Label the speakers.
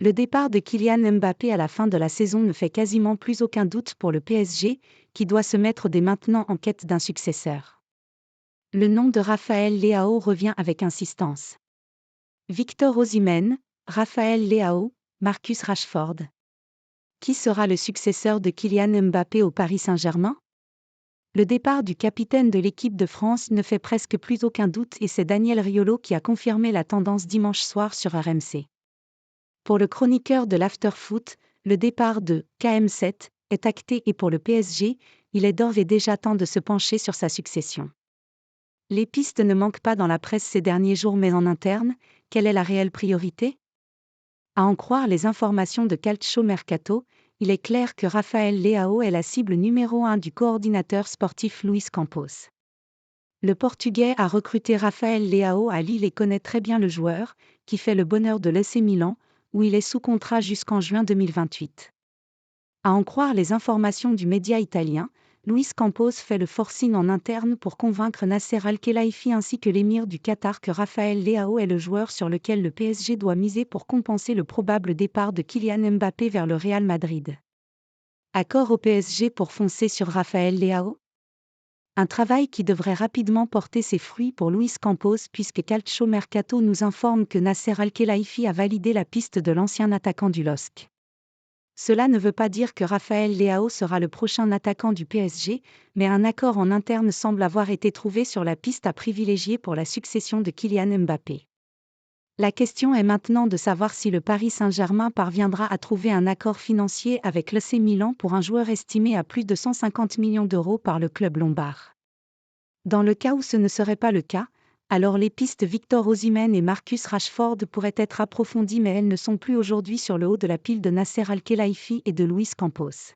Speaker 1: Le départ de Kylian Mbappé à la fin de la saison ne fait quasiment plus aucun doute pour le PSG, qui doit se mettre dès maintenant en quête d'un successeur. Le nom de Raphaël Leao revient avec insistance. Victor Osimhen, Raphaël Leao, Marcus Rashford. Qui sera le successeur de Kylian Mbappé au Paris Saint-Germain? Le départ du capitaine de l'équipe de France ne fait presque plus aucun doute et c'est Daniel Riolo qui a confirmé la tendance dimanche soir sur RMC. Pour le chroniqueur de l'Afterfoot, le départ de KM7 est acté et pour le PSG, il est d'ores et déjà temps de se pencher sur sa succession. Les pistes ne manquent pas dans la presse ces derniers jours, mais en interne, quelle est la réelle priorité? À en croire les informations de Calcio Mercato, il est clair que Raphaël Leao est la cible numéro 1 du coordinateur sportif Luis Campos. Le Portugais a recruté Raphaël Leao à Lille et connaît très bien le joueur, qui fait le bonheur de l'AC Milan, où il est sous contrat jusqu'en juin 2028. À en croire les informations du média italien, Luis Campos fait le forcing en interne pour convaincre Nasser Al-Khelaifi ainsi que l'émir du Qatar que Raphaël Leao est le joueur sur lequel le PSG doit miser pour compenser le probable départ de Kylian Mbappé vers le Real Madrid. Accord au PSG pour foncer sur Raphaël Leao? Un travail qui devrait rapidement porter ses fruits pour Luis Campos puisque Calcio Mercato nous informe que Nasser Al-Khelaifi a validé la piste de l'ancien attaquant du LOSC. Cela ne veut pas dire que Raphaël Leao sera le prochain attaquant du PSG, mais un accord en interne semble avoir été trouvé sur la piste à privilégier pour la succession de Kylian Mbappé. La question est maintenant de savoir si le Paris Saint-Germain parviendra à trouver un accord financier avec l'AC Milan pour un joueur estimé à plus de 150 millions d'euros par le club lombard. Dans le cas où ce ne serait pas le cas, alors les pistes Victor Osimhen et Marcus Rashford pourraient être approfondies, mais elles ne sont plus aujourd'hui sur le haut de la pile de Nasser Al-Khelaifi et de Luis Campos.